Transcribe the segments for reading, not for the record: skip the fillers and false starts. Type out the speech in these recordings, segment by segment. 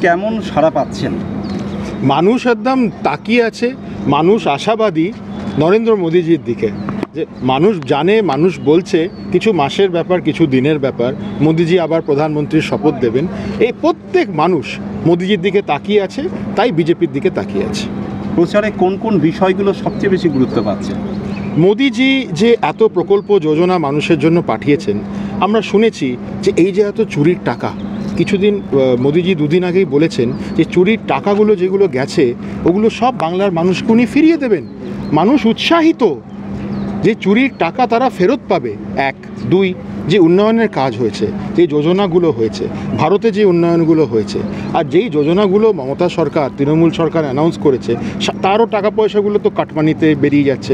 কেমন সাড়া পাচ্ছেন? মানুষ একদম তাকিয়ে আছে, মানুষ আশাবাদী নরেন্দ্র মোদীজির দিকে। যে মানুষ জানে, মানুষ বলছে কিছু মাসের ব্যাপার, কিছু দিনের ব্যাপার, মোদীজি আবার প্রধানমন্ত্রীর শপথ দেবেন। এই প্রত্যেক মানুষ মোদীজির দিকে তাকিয়ে আছে, তাই বিজেপির দিকে তাকিয়ে আছে। প্রচারে কোন কোন বিষয়গুলো সবচেয়ে বেশি গুরুত্ব পাচ্ছে? মোদীজি যে এত প্রকল্প যোজনা মানুষের জন্য পাঠিয়েছেন, আমরা শুনেছি যে এই যে এত চুরির টাকা, কিছুদিন মোদীজি দুদিন আগেই বলেছেন যে চুরির টাকাগুলো যেগুলো গেছে ওগুলো সব বাংলার মানুষকে উনি ফিরিয়ে দেবেন। মানুষ উৎসাহিত যে চুরির টাকা তারা ফেরত পাবে। এক, দুই, যে উন্নয়নের কাজ হয়েছে, যে যোজনাগুলো হয়েছে, ভারতে যে উন্নয়নগুলো হয়েছে, আর যেই যোজনাগুলো মমতা সরকার, তৃণমূল সরকার অ্যানাউন্স করেছে, তারও টাকা পয়সাগুলো তো কাটমানিতে বেরিয়ে যাচ্ছে।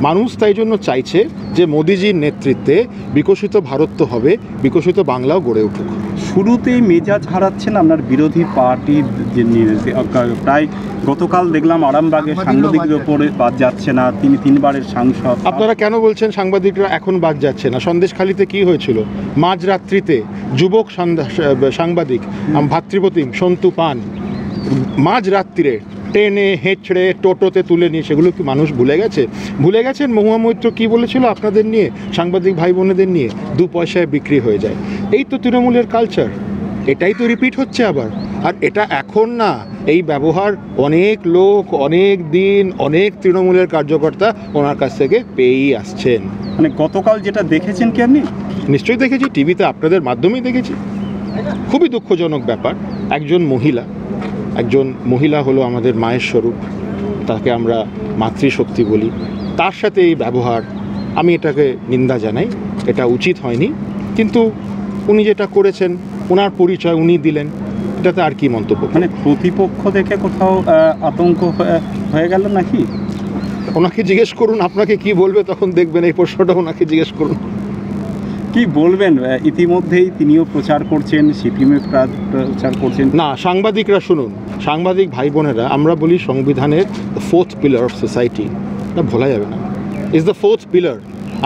মানুষ তাই জন্য চাইছে যে মোদিজির নেতৃত্বে বিকশিত ভারত তো হবে, বিকশিত বাংলাও গড়ে উঠুক। শুরুতেই মেজাজ হারাচ্ছেন আপনার বিরোধী পার্টির যে প্রায় গতকাল দেখলাম আরামবাগে সাংবাদিকদের ওপরে বাদ যাচ্ছে না, তিনি তিনবারের সাংসদ। আপনারা কেন বলছেন সাংবাদিকরা এখন বাদ যাচ্ছে না? সন্দেশখালিতে কি হয়েছিল? মাঝরাত্রিতে যুবক সাংবাদিক ভাতৃপ্রতিম সন্তু পান মাঝরাত্রিরে টেনে হেঁচড়ে টোটোতে তুলে নিয়ে, সেগুলো কি মানুষ ভুলে গেছে? ভুলে গেছেন মহুয়া মৈত্র কী বলেছিল আপনাদের নিয়ে, সাংবাদিক ভাই বোনেদের নিয়ে? 2 পয়সায় বিক্রি হয়ে যায়। এই তো তৃণমূলের কালচার, এটাই তো রিপিট হচ্ছে আবার। আর এটা এখন না, এই ব্যবহার অনেক লোক, অনেক দিন, অনেক তৃণমূলের কার্যকর্তা ওনার কাছ থেকে পেয়েই আসছেন। মানে গতকাল যেটা দেখেছেন কি আপনি? নিশ্চয়ই দেখেছি, টিভিতে আপনাদের মাধ্যমেই দেখেছি। খুবই দুঃখজনক ব্যাপার। একজন মহিলা হলো আমাদের মায়ের স্বরূপ, তাকে আমরা মাতৃশক্তি বলি, তার সাথে এই ব্যবহার, আমি এটাকে নিন্দা জানাই। এটা উচিত হয়নি, কিন্তু উনি যেটা করেছেন, ওনার পরিচয় উনি দিলেন, এটাতে আর কি মন্তব্য? মানে প্রতিপক্ষ দেখে কোথাও আতঙ্ক হয়ে গেল নাকি? ওনাকে জিজ্ঞেস করুন, আপনাকে কি বলবে তখন দেখবেন। এই প্রশ্নটা ওনাকে জিজ্ঞেস করুন। কি বলবেন? ইতিমধ্যেই তিনিও প্রচার করছেন, সিপিএমের প্রচার করছেন। না, সাংবাদিকরা শুনুন, সাংবাদিক ভাই বোনেরা, আমরা বলি সংবিধানের the 4th pillar of society, এটা ভোলা যাবে না। Is the 4th pillar.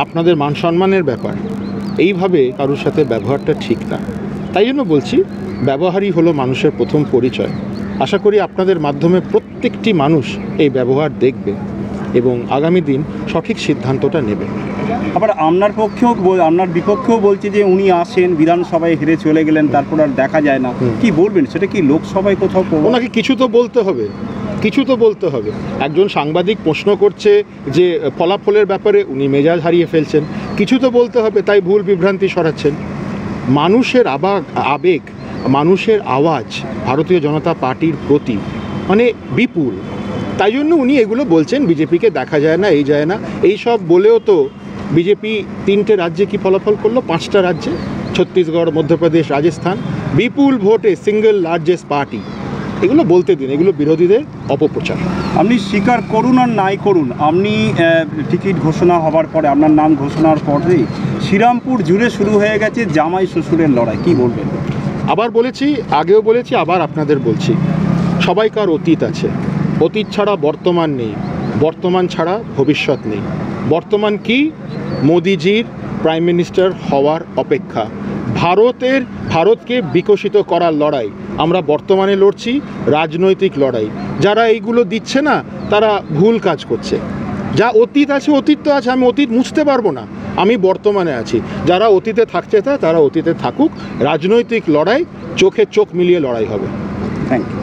আপনাদের মান সম্মানের ব্যাপার, এইভাবে কারোর সাথে ব্যবহারটা ঠিক না। তাই জন্য বলছি, ব্যবহারই হলো মানুষের প্রথম পরিচয়। আশা করি আপনাদের মাধ্যমে প্রত্যেকটি মানুষ এই ব্যবহার দেখবে এবং আগামী দিন সঠিক সিদ্ধান্তটা নেবে। আবার আপনার পক্ষেও, আপনার বিপক্ষেও বলছে যে উনি আসেন, বিধানসভায় হেরে চলে গেলেন, তারপর আর দেখা যায় না। কি বলবেন? সেটা কি লোকসভায় কোথাও ওনাকে কিছু তো বলতে হবে, কিছু তো বলতে হবে। একজন সাংবাদিক প্রশ্ন করছে যে ফলাফলের ব্যাপারে, উনি মেজাজ হারিয়ে ফেলছেন, কিছু তো বলতে হবে, তাই ভুল বিভ্রান্তি সরাচ্ছেন। মানুষের আবেগ, মানুষের আওয়াজ ভারতীয় জনতা পার্টির প্রতি মানে বিপুল। তাই জন্য উনি এগুলো বলছেন, বিজেপিকে দেখা যায় না, এই যায় না, এই সব বলেও তো বিজেপি 3টে রাজ্যে কি ফলাফল করলো? 5টা রাজ্যে, ছত্তিশগড়, মধ্যপ্রদেশ, রাজস্থান, বিপুল ভোটে সিঙ্গল লার্জেস্ট পার্টি। এগুলো বলতে দিন, এগুলো বিরোধীদের অপপ্রচার। আপনি স্বীকার করুন আর নাই করুন, আপনি টিকিট ঘোষণা হওয়ার পরে, আপনার নাম ঘোষণার পরেই শ্রীরামপুর জুড়ে শুরু হয়ে গেছে জামাই শ্বশুরের লড়াই। কি বলবেন? আবার বলেছি, আগেও বলেছি, আবার আপনাদের বলছি, সবাইকার অতীত আছে। অতীত ছাড়া বর্তমান নেই, বর্তমান ছাড়া ভবিষ্যৎ নেই। বর্তমান কি? মোদিজির প্রাইম মিনিস্টার হওয়ার অপেক্ষা, ভারতকে বিকশিত করার লড়াই। আমরা বর্তমানে লড়ছি, রাজনৈতিক লড়াই। যারা এইগুলো দিচ্ছে না, তারা ভুল কাজ করছে। যা অতীত আছে, অতীত তো আছে, আমি অতীত মুছতে পারবো না, আমি বর্তমানে আছি। যারা অতীতে থাকতে চায় তারা অতীতে থাকুক। রাজনৈতিক লড়াই, চোখে চোখ মিলিয়ে লড়াই হবে। Thank you.